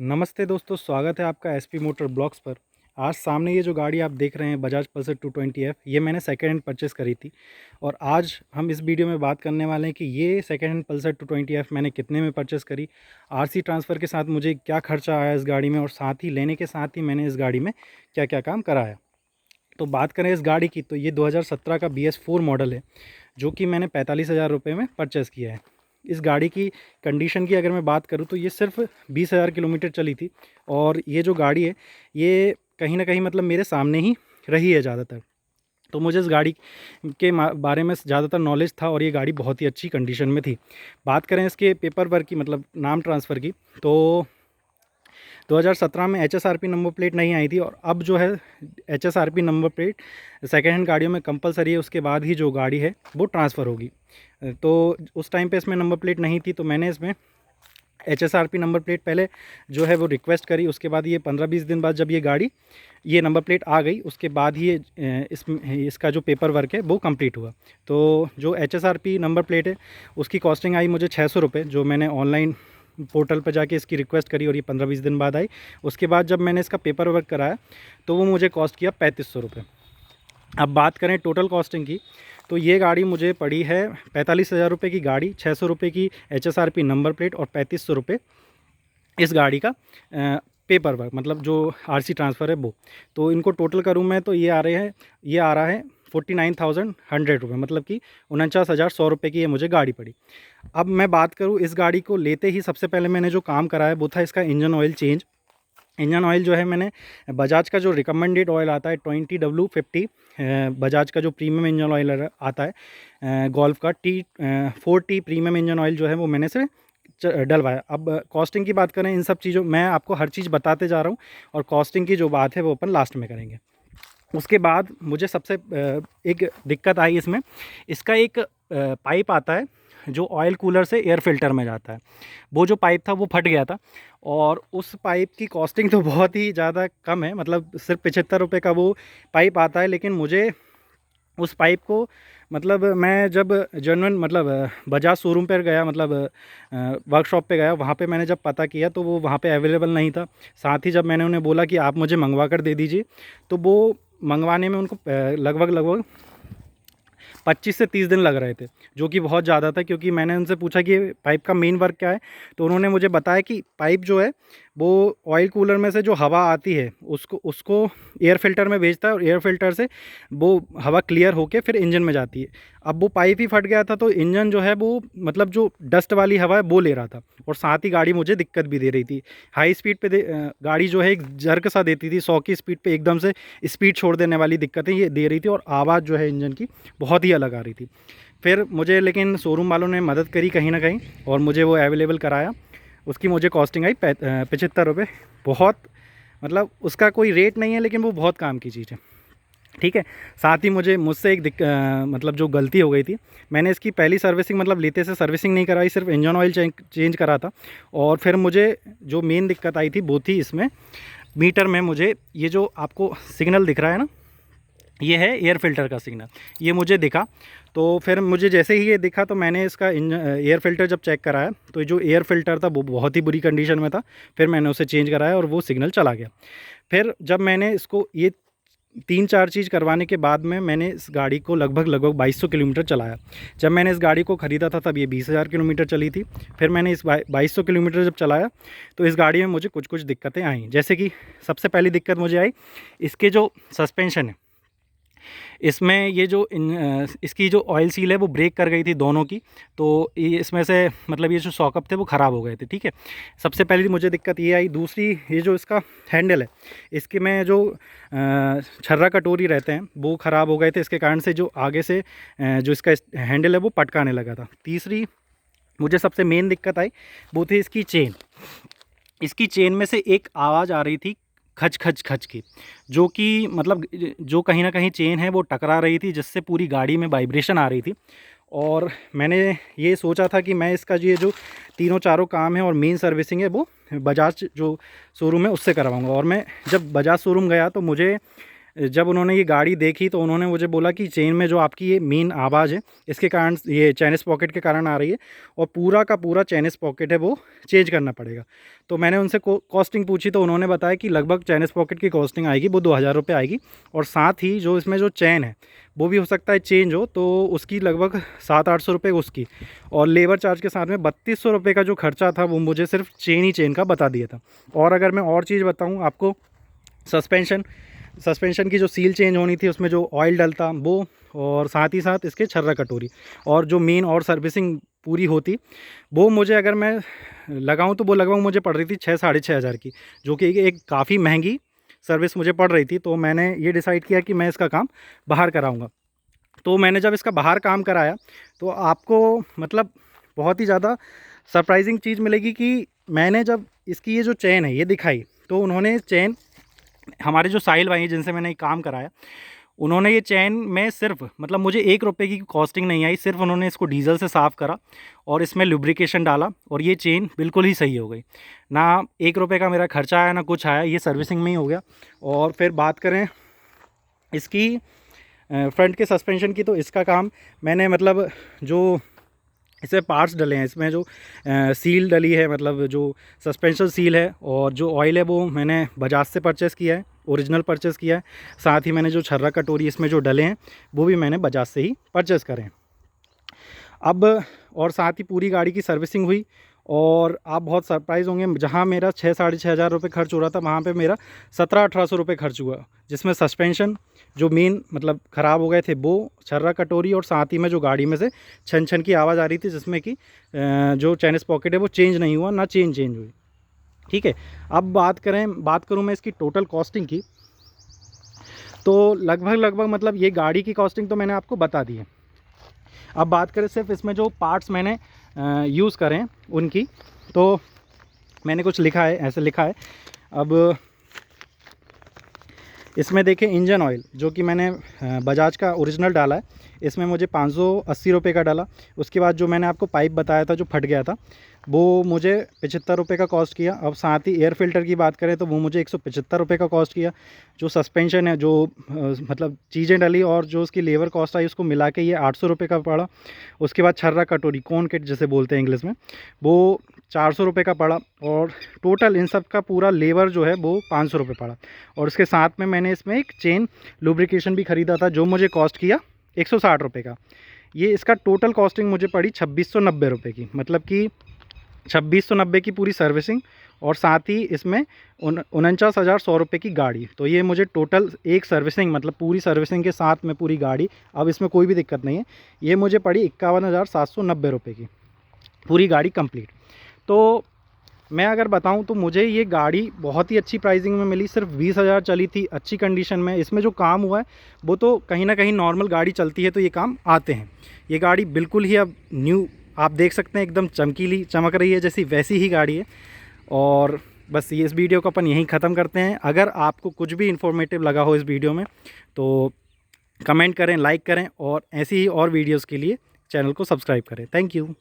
नमस्ते दोस्तों, स्वागत है आपका एसपी मोटर ब्लॉग्स पर। आज सामने ये जो गाड़ी आप देख रहे हैं बजाज पल्सर 220F, ये मैंने सेकेंड हैंड परचेज़ करी थी। और आज हम इस वीडियो में बात करने वाले हैं कि ये सेकेंड हैंड पल्सर 220F मैंने कितने में परचेज़ करी, आरसी ट्रांसफ़र के साथ मुझे क्या खर्चा आया इस गाड़ी में, और साथ ही लेने के साथ ही मैंने इस गाड़ी में क्या क्या काम कराया। तो बात करें इस गाड़ी की, तो ये 2017 का BS4 मॉडल है, जो कि मैंने 45,000 रुपये में परचेज़ किया है। इस गाड़ी की कंडीशन की अगर मैं बात करूँ तो ये सिर्फ 20,000 किलोमीटर चली थी। और ये जो गाड़ी है, ये कहीं ना कहीं मतलब मेरे सामने ही रही है ज़्यादातर। तो मुझे इस गाड़ी के बारे में ज़्यादातर नॉलेज था और ये गाड़ी बहुत ही अच्छी कंडीशन में थी। बात करें इसके पेपर वर्क की, मतलब नाम ट्रांसफ़र की, तो 2017 में HSRP नंबर प्लेट नहीं आई थी। और अब जो है HSRP number plate second hand गाड़ियों में कंपलसरी है, उसके बाद ही जो गाड़ी है वो ट्रांसफ़र होगी। तो उस टाइम पे इसमें नंबर प्लेट नहीं थी, तो मैंने इसमें HSRP नंबर प्लेट पहले जो है वो रिक्वेस्ट करी। उसके बाद ये 15-20 दिन बाद जब ये नंबर प्लेट आ गई, उसके बाद ही इसका जो पेपर वर्क है वो कंप्लीट हुआ। तो जो HSRP नंबर प्लेट है उसकी कॉस्टिंग आई मुझे 600 रुपये, जो मैंने ऑनलाइन पोर्टल पर जाके इसकी रिक्वेस्ट करी और ये 15-20 दिन बाद आई। उसके बाद जब मैंने इसका पेपर वर्क कराया तो वो मुझे कॉस्ट किया 3500 रुपये। अब बात करें टोटल कॉस्टिंग की, तो ये गाड़ी मुझे पड़ी है 45,000 रुपये की गाड़ी, 600 रुपये की HSRP नंबर प्लेट और 3500 रुपये इस गाड़ी का पेपर वर्क, मतलब जो आरसी ट्रांसफ़र है वो। तो इनको टोटल करूँ मैं तो ये आ रहा है 49,100 रुपये, मतलब कि 49,100 रुपये की ये मुझे गाड़ी पड़ी। अब मैं बात करूँ इस गाड़ी को लेते ही सबसे पहले मैंने जो काम कराया वो था इसका engine oil change. Engine oil जो है मैंने बजाज का जो रिकमेंडेड ऑयल आता है 20W50, बजाज का जो प्रीमियम इंजन ऑयल आता है गोल्फ का T4T प्रीमियम इंजन ऑयल जो है वो मैंने से डलवाया। अब कॉस्टिंग की बात करें, इन सब चीज़ों मैं आपको हर चीज़ बताते जा रहा हूँ, और कॉस्टिंग की जो बात है वो अपन लास्ट में करेंगे। उसके बाद मुझे सबसे एक दिक्कत आई इसमें, इसका एक पाइप आता है जो ऑयल कूलर से एयर फिल्टर में जाता है। वो जो पाइप था वो फट गया था, और उस पाइप की कॉस्टिंग तो बहुत ही ज़्यादा कम है, मतलब सिर्फ 75 रुपये का वो पाइप आता है। लेकिन मुझे उस पाइप को, मतलब मैं जब जेन्युइन मतलब बजाज शोरूम पर गया, मतलब वर्कशॉप पे गया, वहाँ पे मैंने जब पता किया तो वो वहाँ पे अवेलेबल नहीं था। साथ ही जब मैंने उन्हें बोला कि आप मुझे मंगवा कर दे दीजिए, तो वो मंगवाने में उनको लगभग 25 से 30 दिन लग रहे थे, जो कि बहुत ज़्यादा था। क्योंकि मैंने उनसे पूछा कि पाइप का मेन वर्क क्या है, तो उन्होंने मुझे बताया कि पाइप जो है वो ऑयल कूलर में से जो हवा आती है उसको एयर फिल्टर में भेजता है, और एयर फिल्टर से वो हवा क्लियर होके फिर इंजन में जाती है। अब वो पाइप ही फट गया था, तो इंजन जो है वो, मतलब जो डस्ट वाली हवा है वो ले रहा था, और साथ ही गाड़ी मुझे दिक्कत भी दे रही थी। हाई स्पीड पे गाड़ी जो है एक जर्क सा देती थी, 100 की स्पीड पे एकदम से स्पीड छोड़ देने वाली दिक्कतें ये दे रही थी, और आवाज़ जो है इंजन की बहुत ही अलग आ रही थी। फिर मुझे लेकिन शोरूम वालों ने मदद करी कहीं ना कहीं, और मुझे वो अवेलेबल कराया। उसकी मुझे कॉस्टिंग आई 75 रुपये। बहुत, मतलब उसका कोई रेट नहीं है, लेकिन वो बहुत काम की चीज़ है। ठीक है। साथ ही मुझसे एक मतलब जो गलती हो गई थी, मैंने इसकी पहली सर्विसिंग, मतलब लेते से सर्विसिंग नहीं कराई, सिर्फ इंजन ऑयल चेंज करा था। और फिर मुझे जो मेन दिक्कत आई थी वो थी इसमें मीटर में। मुझे ये जो आपको सिग्नल दिख रहा है ना, ये है एयर फिल्टर का सिग्नल, ये मुझे दिखा। तो फिर मुझे जैसे ही ये दिखा तो मैंने इसका एयर फिल्टर जब चेक कराया, तो जो एयर फिल्टर था वो बहुत ही बुरी कंडीशन में था। फिर मैंने उसे चेंज कराया और वो सिग्नल चला गया। फिर जब मैंने इसको ये 3-4 चीज़ करवाने के बाद में मैंने इस गाड़ी को लगभग 2200 किलोमीटर चलाया। जब मैंने इस गाड़ी को ख़रीदा था तब ये 20,000 किलोमीटर चली थी। फिर मैंने इस 2200 किलोमीटर जब चलाया तो इस गाड़ी में मुझे कुछ दिक्कतें आईं। जैसे कि सबसे पहली दिक्कत मुझे आई, इसके जो सस्पेंशन है, इसमें ये जो इसकी जो ऑयल सील है वो ब्रेक कर गई थी दोनों की। तो ये इसमें से, मतलब ये जो सॉकअप थे वो ख़राब हो गए थे। ठीक है, सबसे पहली मुझे दिक्कत ये आई। दूसरी, ये जो इसका हैंडल है, इसके में जो छर्रा कटोरी रहते हैं वो ख़राब हो गए थे। इसके कारण से जो आगे से जो इसका हैंडल है वो पटकाने लगा था। तीसरी मुझे सबसे मेन दिक्कत आई, वो थी इसकी चेन। इसकी चेन में से एक आवाज़ आ रही थी खच खच खच की, जो कि मतलब जो कहीं ना कहीं चेन है वो टकरा रही थी, जिससे पूरी गाड़ी में वाइब्रेशन आ रही थी। और मैंने ये सोचा था कि मैं इसका ये जो तीनों चारों काम है और मेन सर्विसिंग है वो बजाज जो शोरूम है उससे करवाऊँगा। और मैं जब बजाज शोरूम गया तो मुझे जब उन्होंने ये गाड़ी देखी तो उन्होंने मुझे बोला कि चेन में जो आपकी ये मेन आवाज़ है इसके कारण, ये चैन स्पॉकेट के कारण आ रही है और पूरा का पूरा चैन स्पॉकेट है वो चेंज करना पड़ेगा। तो मैंने उनसे कॉस्टिंग पूछी तो उन्होंने बताया कि लगभग चैन स्पॉकेट की कॉस्टिंग आएगी वो 2000 रुपये आएगी, और साथ ही जो इसमें जो चैन है वो भी हो सकता है चेंज हो, तो उसकी लगभग 700-800 रुपये उसकी, और लेबर चार्ज के साथ में 3200 रुपये का जो खर्चा था वो मुझे सिर्फ चेन का बता दिया था। और अगर मैं और चीज़ बताऊँ आपको, सस्पेंशन की जो सील चेंज होनी थी, उसमें जो ऑयल डलता वो, और साथ ही साथ इसके छर्रा कटोरी, और जो मेन और सर्विसिंग पूरी होती वो मुझे, अगर मैं लगाऊं तो वो लगभग मुझे पड़ रही थी 6-6.5 हज़ार की, जो कि एक काफ़ी महंगी सर्विस मुझे पड़ रही थी। तो मैंने ये डिसाइड किया कि मैं इसका काम बाहर कराऊंगा। तो मैंने जब इसका बाहर काम कराया तो आपको मतलब बहुत ही ज़्यादा सरप्राइजिंग चीज़ मिलेगी कि मैंने जब इसकी ये जो चेन है ये दिखाई, तो उन्होंने चेन, हमारे जो साहिल भाई हैं जिनसे मैंने काम कराया, उन्होंने ये चेन में सिर्फ मतलब मुझे 1 रुपये की कॉस्टिंग नहीं आई, सिर्फ उन्होंने इसको डीजल से साफ़ करा और इसमें लुब्रिकेशन डाला और ये चेन बिल्कुल ही सही हो गई। ना 1 रुपये का मेरा खर्चा आया ना कुछ आया, ये सर्विसिंग में ही हो गया। और फिर बात करें इसकी फ्रंट के सस्पेंशन की, तो इसका काम मैंने मतलब जो इसमें पार्ट्स डले हैं, इसमें जो सील डली है, मतलब जो सस्पेंशन सील है और जो ऑयल है वो मैंने बजाज से परचेज़ किया है, ओरिजिनल परचेज़ किया है। साथ ही मैंने जो छर्रा कटोरी इसमें जो डले हैं वो भी मैंने बजाज से ही परचेज़ करे हैं। अब और साथ ही पूरी गाड़ी की सर्विसिंग हुई, और आप बहुत सरप्राइज़ होंगे, जहाँ मेरा 6-6.5 हज़ार रुपये खर्च हो रहा था वहाँ पे मेरा 1700-1800 रुपये खर्च हुआ, जिसमें सस्पेंशन जो मेन मतलब ख़राब हो गए थे वो, छर्रा कटोरी, और साथ ही में जो गाड़ी में से छन छन की आवाज़ आ रही थी जिसमें कि जो चैन स्पॉकेट है वो चेंज नहीं हुआ, ना चेंज हुई। ठीक है, अब बात करूँ मैं इसकी टोटल कॉस्टिंग की, तो लगभग मतलब ये गाड़ी की कॉस्टिंग तो मैंने आपको बता दी है। अब बात करें सिर्फ इसमें जो पार्ट्स मैंने यूज़ करें उनकी, तो मैंने कुछ लिखा है, ऐसे लिखा है। अब इसमें देखें, इंजन ऑयल जो कि मैंने बजाज का ओरिजिनल डाला है, इसमें मुझे 580 रुपये का डाला। उसके बाद जो मैंने आपको पाइप बताया था जो फट गया था, वो मुझे 75 रुपये का कॉस्ट किया। अब साथ ही एयर फ़िल्टर की बात करें तो वो मुझे 175 रुपये का कॉस्ट किया। जो सस्पेंशन है, जो मतलब चीज़ें डली और जो उसकी लेबर कॉस्ट आई, उसको मिला के ये 800 रुपये का पड़ा। उसके बाद छर्रा कटोरी, कोन किट जिसे बोलते हैं इंग्लिश में, वो 400 रुपये का पड़ा, और टोटल इन सब का पूरा लेबर जो है वो 500 रुपये पड़ा। और उसके साथ में मैंने इसमें एक चेन लुब्रिकेशन भी ख़रीदा था जो मुझे कॉस्ट किया 160 रुपये का। ये इसका टोटल कॉस्टिंग मुझे पड़ी 2690 रुपये की, मतलब कि 2690 की पूरी सर्विसिंग, और साथ ही इसमें 49,100 रुपये की गाड़ी। तो ये मुझे टोटल एक सर्विसिंग, मतलब पूरी सर्विसिंग के साथ में पूरी गाड़ी, अब इसमें कोई भी दिक्कत नहीं है, ये मुझे पड़ी 51,790 रुपये की पूरी गाड़ी कंप्लीट। तो मैं अगर बताऊं तो मुझे ये गाड़ी बहुत ही अच्छी प्राइसिंग में मिली, सिर्फ 20,000 चली थी, अच्छी कंडीशन में। इसमें जो काम हुआ है वो तो कहीं ना कहीं नॉर्मल गाड़ी चलती है तो ये काम आते हैं। ये गाड़ी बिल्कुल ही अब न्यू, आप देख सकते हैं, एकदम चमकीली चमक रही है जैसी वैसी ही गाड़ी है। और बस ये इस वीडियो को अपन यहीं ख़त्म करते हैं। अगर आपको कुछ भी इन्फॉर्मेटिव लगा हो इस वीडियो में तो कमेंट करें, लाइक करें, और ऐसी ही और वीडियोज़ के लिए चैनल को सब्सक्राइब करें। Thank you.